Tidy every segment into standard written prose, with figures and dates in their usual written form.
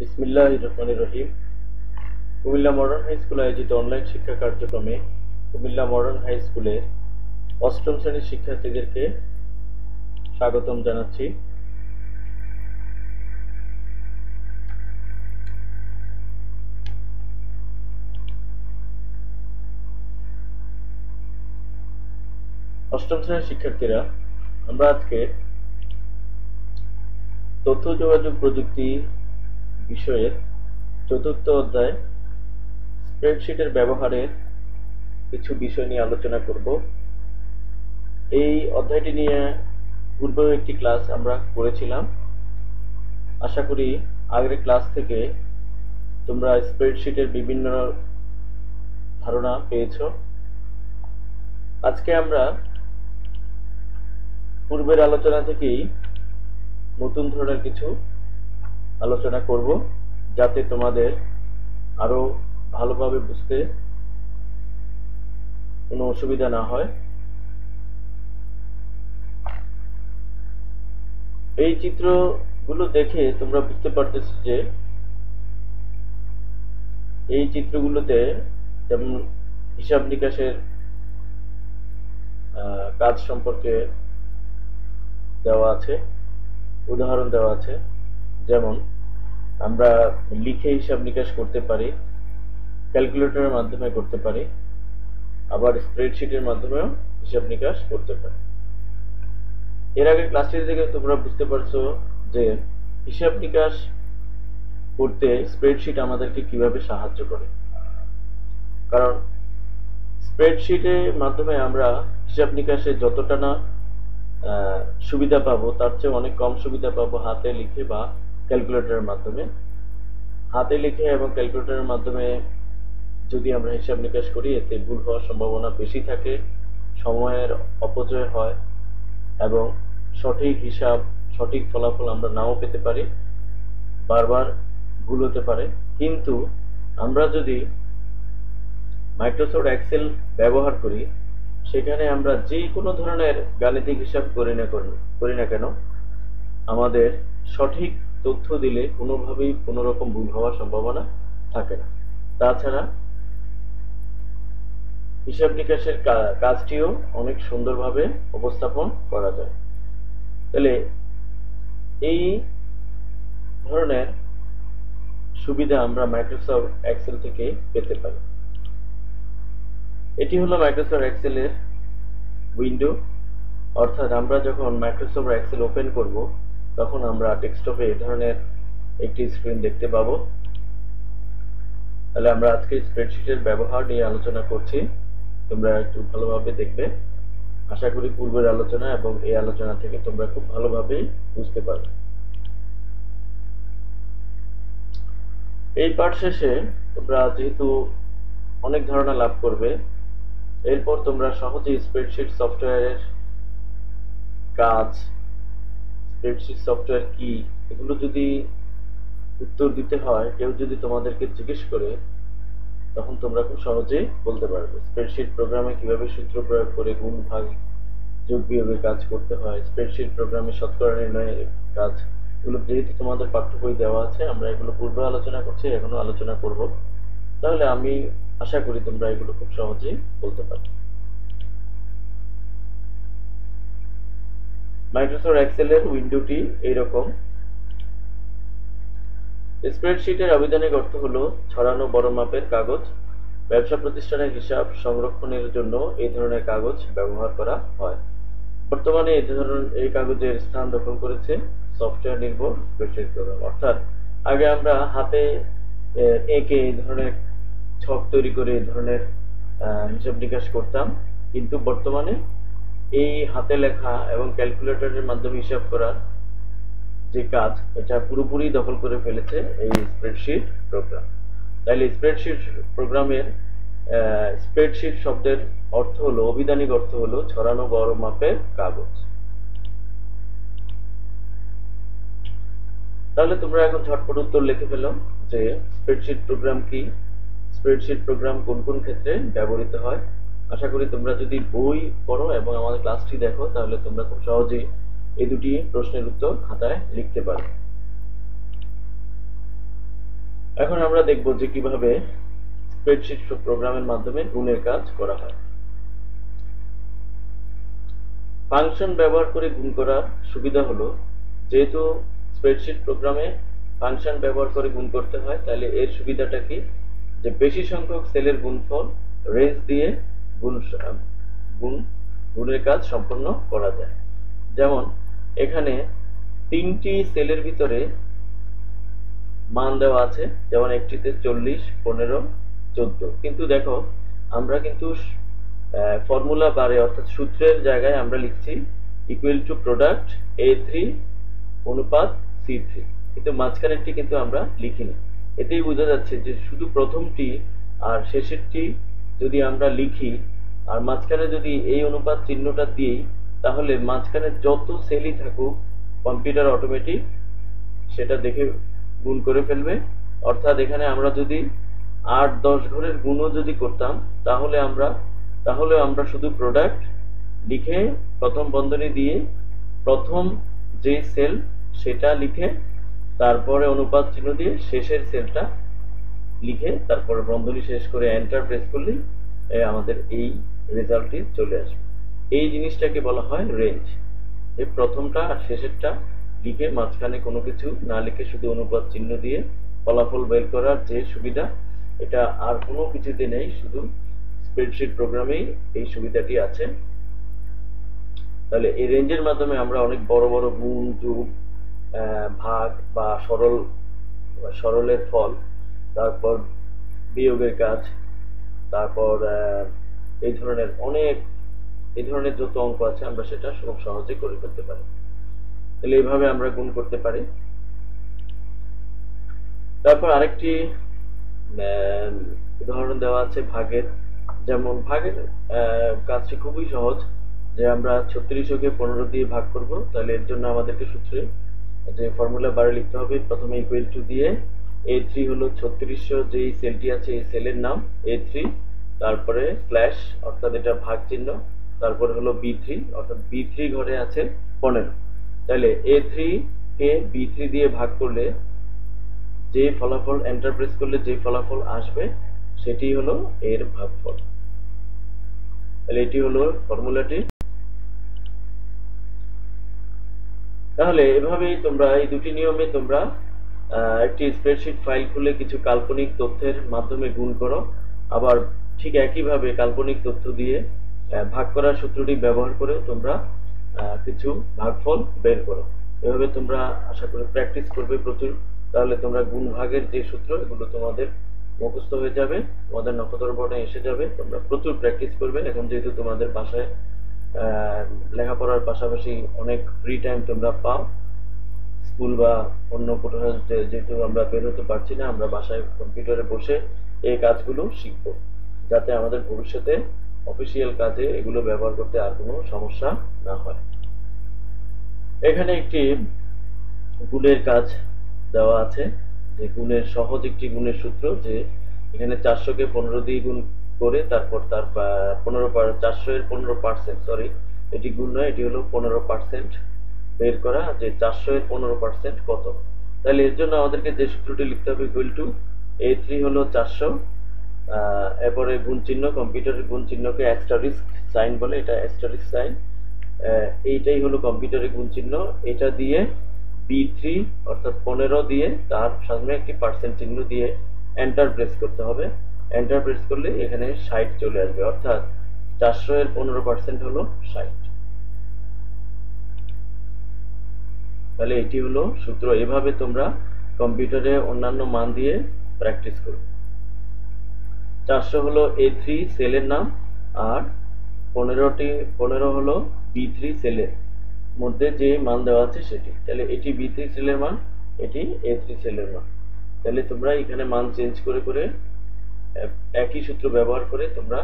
বিসমিল্লাহির রহমানির রহিম। Comilla modern high school আয়োজিত অনলাইন শিক্ষা কার্যক্রমে কুমিল্লা মডার্ন হাই স্কুলে অষ্টম শ্রেণীর শিক্ষার্থীদেরকে স্বাগতম জানাচ্ছি। অষ্টম শ্রেণীর শিক্ষার্থীরা, আমরা আজকে তথ্য যোগাযোগ প্রযুক্তি বিষয়ের চতুর্থ অধ্যায় স্প্রেডশিটের ব্যবহারের কিছু বিষয় নিয়ে আলোচনা করব। এই অধ্যায়টি নিয়ে পূর্বেও একটি ক্লাস আমরা করেছিলাম। আশা করি আগের ক্লাস থেকে তোমরা স্প্রেডশিটের বিভিন্ন ধারণা পেয়েছো। আজকে আমরা পূর্বের আলোচনা থেকেই নতুন ধরনের কিছু আলোচনা করব, যাতে তোমাদের আরো ভালোভাবে বুঝতে কোনো অসুবিধা না হয়। এই চিত্রগুলো দেখে তোমরা বুঝতে পারতেছো যে এই চিত্রগুলোতে যেমন হিসাব নিকাশের কাজ সম্পর্কে দেওয়া আছে, উদাহরণ দেওয়া আছে। যেমন আমরা লিখে হিসাব নিকাশ করতে পারি, ক্যালকুলেটরের মাধ্যমে করতে পারি, আবার স্প্রেডশিটের মাধ্যমেও হিসাব নিকাশ করতে পারি। এর আগে ক্লাসটি থেকে তোমরা বুঝতে পারছো যে হিসাব নিকাশ করতে স্প্রেডশিট আমাদেরকে কিভাবে সাহায্য করে। কারণ স্প্রেডশিটের মাধ্যমে আমরা হিসাব নিকাশে যতটা না সুবিধা পাবো, তার চেয়ে অনেক কম সুবিধা পাবো হাতে লিখে বা ক্যালকুলেটরের মাধ্যমে। হাতে লিখে এবং ক্যালকুলেটরের মাধ্যমে যদি আমরা হিসাব নিকাশ করি, এতে ভুল হওয়ার সম্ভাবনা বেশি থাকে, সময়ের অপচয় হয় এবং সঠিক হিসাব, সঠিক ফলাফল আমরা নাও পেতে পারি, বারবার ভুল হতে পারে। কিন্তু আমরা যদি মাইক্রোসফট এক্সেল ব্যবহার করি, সেখানে আমরা যে কোনো ধরনের গাণিতিক হিসাব করি না কেন, আমাদের সঠিক তথ্য দিলে কোনোভাবেই কোনো রকম ভুল হওয়ার সম্ভাবনা থাকে না। তাছাড়া হিসাব নিকাশের কাজটিও অনেক সুন্দরভাবে উপস্থাপন করা যায়। তাহলে এই ধরনের সুবিধা আমরা মাইক্রোসফট এক্সেল থেকে পেতে পারি। এটি হলো মাইক্রোসফট এক্সেলের উইন্ডো, অর্থাৎ আমরা যখন মাইক্রোসফট এক্সেল ওপেন করব, তখন আমরা ডেস্কটপে এই ধরনের একটি স্ক্রিন দেখতে পাবো। তাহলে আমরা আজকে স্প্রেডশিটের ব্যবহার নিয়ে আলোচনা করছি, তোমরা একটু ভালোভাবে দেখবে। আশা করি পূর্বের আলোচনা এবং এই আলোচনা থেকে তোমরা খুব ভালোভাবেই বুঝতে পারবে। এই পাঠ শেষে তোমরা যেহেতু অনেক ধারণা লাভ করবে, এরপর তোমরা সহজেই স্প্রেডশিট সফটওয়্যারের কাজ, স্প্রেডশিট সফটওয়্যার কি, এগুলো যদি উত্তর দিতে হয়, কেউ যদি তোমাদেরকে জিজ্ঞেস করে, তখন তোমরা খুব সহজেই বলতে পারবে। স্প্রেডশিট প্রোগ্রামে কিভাবে সূত্র প্রয়োগ করে গুণ ভাগ যোগ বিয়োগের কাজ করতে হয়, স্প্রেডশিট প্রোগ্রামে শতকরা নির্ণয়ের কাজ, এগুলো যেহেতু তোমাদের পাঠ্য বই দেওয়া আছে, আমরা এগুলো পূর্বে আলোচনা করছি, এখনো আলোচনা করব। তাহলে আমি আশা করি তোমরা এগুলো খুব সহজেই বলতে পারবে। মাইক্রোসফট এক্সেলের উইন্ডোটি এইরকম। স্প্রেডশিটের আবিধানিক অর্থ হলো ছড়ানো বড় মাপের কাগজ। ব্যবসা প্রতিষ্ঠানের হিসাব সংরক্ষণের জন্য এই ধরনের কাগজ ব্যবহার করা হয়। বর্তমানে এই কাগজের স্থান দখল করেছে সফটওয়্যার নির্ভর স্প্রেডশিট প্রোগ্রাম। অর্থাৎ আগে আমরা হাতে এঁকে এই ধরনের ছক তৈরি করে এই ধরনের হিসাব নিকাশ করতাম, কিন্তু বর্তমানে এই হাতে লেখা এবং ক্যালকুলেটরের মাধ্যমে হিসাব করার যে কাজ, এটা পুরোপুরি দখল করে ফেলেছে এই স্প্রেডশিট প্রোগ্রাম। তাইলে স্প্রেডশিট প্রোগ্রামের স্প্রেডশিট শব্দের অর্থ হলো, অভিধানিক অর্থ হলো ছড়ানো বড় মাপের কাগজ। তাহলে তোমরা এখন ঝটপট উত্তর লিখে ফেলো যে স্প্রেডশিট প্রোগ্রাম কি, স্প্রেডশিট প্রোগ্রাম কোন কোন ক্ষেত্রে ব্যবহৃত হয়। আশা করি তোমরা যদি বই পড়ো এবং আমাদের ক্লাসটি দেখো, তাহলে তোমরা খুব সহজেই এই দুটি প্রশ্নের উত্তর খাতায় লিখতে পারো। এখন আমরা দেখব যে কিভাবে স্প্রেডশিট প্রোগ্রামের মাধ্যমে গুণের কাজ করা হয়। ফাংশন ব্যবহার করে গুণ করার সুবিধা হলো, যেহেতু স্প্রেডশিট প্রোগ্রামে ফাংশন ব্যবহার করে গুণ করতে হয়, তাহলে এর সুবিধাটা কি, যে বেশি সংখ্যক সেলের গুণফল রেঞ্জ দিয়ে গুণের কাজ সম্পন্ন করা যায়। যেমন এখানে 3টি সেলের ভিতরে মান দেওয়া আছে, যেমন একটিতে 40, 15, 14, কিন্তু দেখো আমরা কিন্তু ফর্মুলা বারে অর্থাৎ সূত্রের জায়গায় আমরা লিখছি ইকুয়াল টু প্রোডাক্ট A3 অনুপাত C3, কিন্তু মাঝখানেরটি কিন্তু আমরা লিখিনি। এতেই বোঝা যাচ্ছে যে শুধু প্রথমটি আর শেষেরটি যদি আমরা লিখি আর মাঝখানে যদি এই অনুপাত চিহ্নটা দিই, তাহলে মাঝখানে যত সেলই থাকুক কম্পিউটার অটোমেটিক সেটা দেখে গুণ করে ফেলবে। অর্থাৎ এখানে আমরা যদি 8-10 ঘরের গুণও যদি করতাম, তাহলে আমরা শুধু প্রোডাক্ট লিখে প্রথম বন্ধনী দিয়ে প্রথম যে সেল সেটা লিখে তারপরে অনুপাত চিহ্ন দিয়ে শেষের সেলটা লিখে তারপরে বন্ধনী শেষ করে এন্টার প্রেস করলেই আমাদের এই রেজাল্টটি চলে আসবে। এই জিনিসটাকে বলা হয় রেঞ্জ। এই প্রথমটা আর শেষেরটা লিখে মাঝখানে কোনো কিছু না লিখে শুধু অনুপাত চিহ্ন দিয়ে ফলাফল বের করার যে সুবিধা, এটা আর কোনো কিছুতে নেই, শুধু স্প্রেডশিট প্রোগ্রামেই এই সুবিধাটি আছে। তাহলে এই রেঞ্জের মাধ্যমে আমরা অনেক বড় বড় গুণ, যোগ, ভাগ বা সরলের ফল, তারপর বিয়োগের কাজ, তারপর এই ধরনের যত অঙ্ক আছে আমরা সেটা খুব সহজে করে ফেলতে পারি। তাহলে এইভাবে আমরা গুণ করতে পারি। তারপর আরেকটি উদাহরণ দেওয়া আছে ভাগের। যেমন ভাগের কাজটি খুবই সহজ, যে আমরা 36কে 15 দিয়ে ভাগ করব। তাহলে এর জন্য আমাদেরকে সূত্রে যে ফর্মুলা বারে লিখতে হবে, প্রথমে ইকুয়াল টু দিয়ে A3 হলো 3600 যেই সেলটি আছে এই সেলের নাম A3, তারপরে স্ল্যাশ অর্থাৎ এটা ভাগ চিহ্ন, তারপরে হলো B3 অর্থাৎ B3 ঘরে আছে 15। তাহলে A3 কে B3 দিয়ে ভাগ করলে যে ফলাফল এন্টার প্রেস করলে যে ফলাফল আসবে সেটি হলো এর ভাগফল। তাহলে এটি হলো ফর্মুলাটি। তাহলে এভাবেই তোমরা এই দুটি নিয়মে তোমরা একটি স্প্রেডশিট ফাইল খুলে কিছু কাল্পনিক তথ্যের মাধ্যমে গুণ করো, আবার ঠিক একইভাবে কাল্পনিক তথ্য দিয়ে ভাগ করার সূত্রটি ব্যবহার করে তোমরা কিছু ভাগফল বের করো। এভাবে তোমরা আশা করি প্র্যাকটিস করবে প্রচুর, তাহলে তোমরা গুণ ভাগের যে সূত্র এগুলো তোমাদের মুখস্থ হয়ে যাবে, তোমাদের নক্ষত্র বোর্ডে এসে যাবে। তোমরা প্রচুর প্র্যাকটিস করবে। এখন যেহেতু তোমাদের বাসায় লেখাপড়ার পাশাপাশি অনেক ফ্রি টাইম তোমরা পাও, স্কুল বা অন্য কোথাও যেহেতু আমরা বের হতে পারছি না, আমরা বাসায় কম্পিউটারে বসে এই কাজগুলো শিখব, যাতে আমাদের ভবিষ্যতে অফিসিয়াল কাজে এগুলো ব্যবহার করতে আর কোনো সমস্যা না হয়। এখানে একটি গুণের কাজ দেওয়া আছে, যে গুণের সহজ একটি গুণের সূত্র, যে এখানে 400কে 15 দিয়ে গুণ করে তারপর তার 400 এর 15%, সরি এটি গুণ নয়, এটি হলো 15% বের করা, যে 400 এর 15% কত। তাহলে এর জন্য আমাদেরকে যে সূত্রটি লিখতে হবে ইকুয়াল টু A3 হলো 400, এরপরে গুণ চিহ্ন, কম্পিউটারের গুণ চিহ্নকে অ্যাস্টারিস্ক সাইন বলে, এটা অ্যাস্টারিস্ক সাইন, এইটাই হলো কম্পিউটারের গুণ চিহ্ন। এটা দিয়ে B3 অর্থাৎ 15 দিয়ে তার সামনে একটি পার্সেন্ট চিহ্ন দিয়ে এন্টার প্রেস করতে হবে। এন্টার প্রেস করলে এখানে 60 চলে আসবে, অর্থাৎ 400 এর 15% হলো 60। তাহলে এটি হলো সূত্র। এভাবে তোমরা কম্পিউটারে অন্যান্য মান দিয়ে প্র্যাকটিস করো। 400 হলো A3 সেলের নাম, আর 15 হলো B3 সেলের মধ্যে যে মান দেওয়া আছে সেটি। তাহলে এটি B3 সেলের মান, এটি A3 সেলের মান। তাহলে তোমরা এখানে মান চেঞ্জ করে করে একই সূত্র ব্যবহার করে তোমরা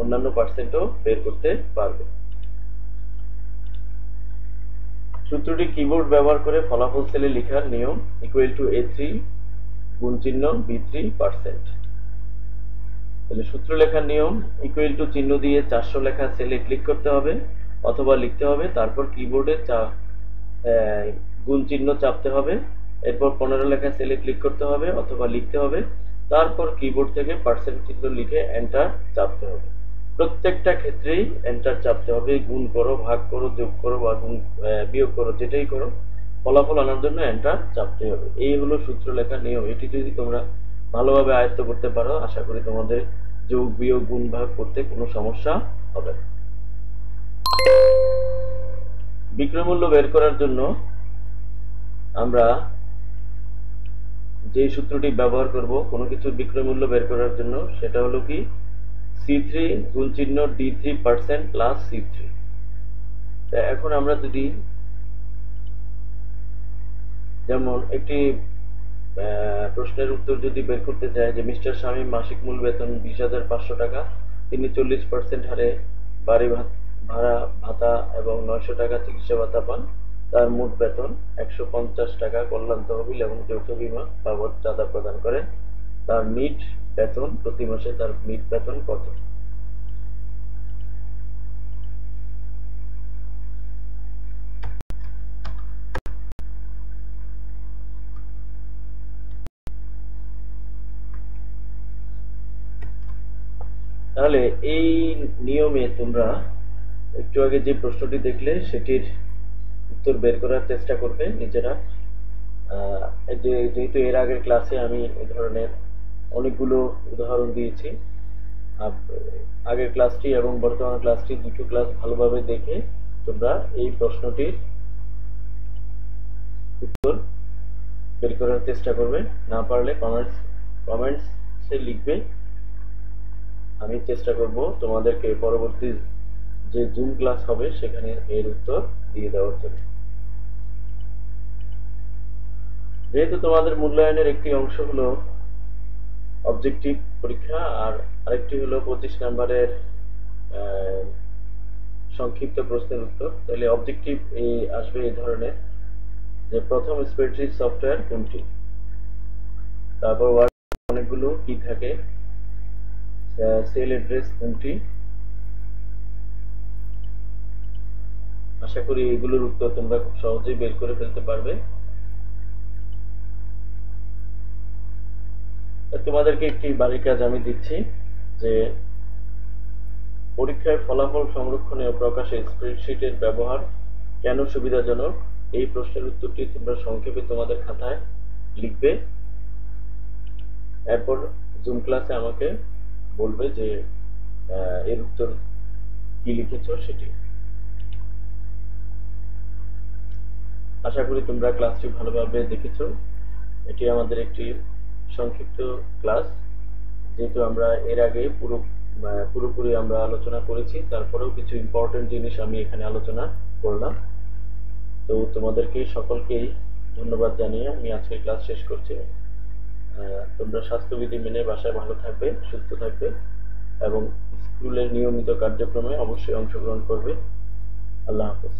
অন্যান্য পার্সেন্টও বের করতে পারবে। সূত্রটি কিবোর্ড ব্যবহার করে ফলাফল সেলে লেখার নিয়ম ইকুয়াল টু A3 গুণ চিহ্ন B3%। তাহলে সূত্র লেখার নিয়ম ইকুয়াল টু চিহ্ন দিয়ে 400 লেখা সেলে ক্লিক করতে হবে অথবা লিখতে হবে, তারপর কিবোর্ডে গুণ চিহ্ন চাপতে হবে, এরপর 15 লেখা সেলে ক্লিক করতে হবে অথবা লিখতে হবে, তারপর কিবোর্ড থেকে পার্সেন্ট চিহ্ন লিখে এন্টার চাপতে হবে। প্রত্যেকটা ক্ষেত্রেই এন্টার চাপতে হবে। গুণ করো, ভাগ করো, যোগ করো বা বিয়োগ করো, যেটাই করো ফলাফল আনার জন্য এন্টার চাপতে হবে। এই হলো সূত্র লেখার নিয়ম। এটি যদি তোমরা ভালোভাবে আয়ত্ত করতে পারো, আশা করি তোমাদের যোগ বিয়োগ গুণ ভাগ করতে কোনো সমস্যা হবে না। বিক্রয়মূল্য বের করার জন্য আমরা যে সূত্রটি ব্যবহার করব কোনো কিছুর বিক্রয়মূল্য বের করার জন্য, সেটা হলো কি C3 গুণ চিহ্ন D3% প্লাস C3। এখন আমরা যদি যেমন একটি প্রশ্নের উত্তর যদি বের করতে চাই যে মিস্টার শামীম মাসিক মূল বেতন 20,500 টাকা, তিনি 40% হারে বাড়ি ভাড়া ভাতা এবং 900 টাকা চিকিৎসা ভাতা পান, তার মোট বেতন 150 টাকা কল্যাণ তহবিল এবং যৌথ বীমা বাবদ চাঁদা প্রদান করেন, তার নিট বেতন প্রতি মাসে তার নিট বেতন কত? তাহলে এই নিয়মে তোমরা একটু আগে যে প্রশ্নটি দেখলে সেটির উত্তর বের করার চেষ্টা করবে নিজেরা। যেহেতু এর আগের ক্লাসে আমি এই ধরনের অনেকগুলো উদাহরণ দিয়েছি, আগের ক্লাসটি এবং বর্তমান ক্লাসটি দুটো ক্লাস ভালোভাবে দেখে তোমরা এই প্রশ্নটির উত্তর বের করার চেষ্টা করবে। না পারলে কমেন্টসে লিখবে, আমি চেষ্টা করব তোমাদেরকে পরবর্তী যে জুম ক্লাস হবে সেখানে এর উত্তর দিয়ে দেওয়ার জন্য। যেহেতু তোমাদের মূল্যায়নের একটি অংশ হলো অবজেক্টিভ পরীক্ষা আর আরেকটি হলো 25 নম্বরের সংক্ষিপ্ত প্রশ্নের উত্তর, তাহলে অবজেক্টিভ আসবে এই ধরনের যে প্রথম স্প্রেডশিট সফটওয়্যার কোনটি, তারপর ওয়ার্ড অনেকগুলো কি থাকে, সেল অ্যাড্রেস কোনটি। আশা করি এগুলোর উত্তর তোমরা খুব সহজেই বের করে ফেলতে পারবে। তোমাদেরকে একটি বাড়ির কাজ আমি দিচ্ছি যে পরীক্ষায় ফলাফল সংরক্ষণে ও প্রকাশে স্প্রেডশিটের ব্যবহার কেন সুবিধাজনক, এই প্রশ্নের উত্তরটি তোমরা সংক্ষেপে তোমাদের খাতায় লিখবে। এরপর জুম ক্লাসে আমাকে বলবে যে এর উত্তর কি লিখেছো সেটি। আশা করি তোমরা ক্লাসটি ভালোভাবে দেখেছো। এটি আমাদের একটি সংক্ষিপ্ত ক্লাস, যেহেতু আমরা এর আগে পুরোপুরি আমরা আলোচনা করেছি, তারপরেও কিছু ইম্পর্টেন্ট জিনিস আমি এখানে আলোচনা করলাম। তো তোমাদেরকে সকলকেই ধন্যবাদ জানিয়ে আমি আজকে ক্লাস শেষ করছি। তোমরা স্বাস্থ্যবিধি মেনে বাসায় ভালো থাকবে, সুস্থ থাকবে এবং স্কুলের নিয়মিত কার্যক্রমে অবশ্যই অংশগ্রহণ করবে। আল্লাহ হাফেজ।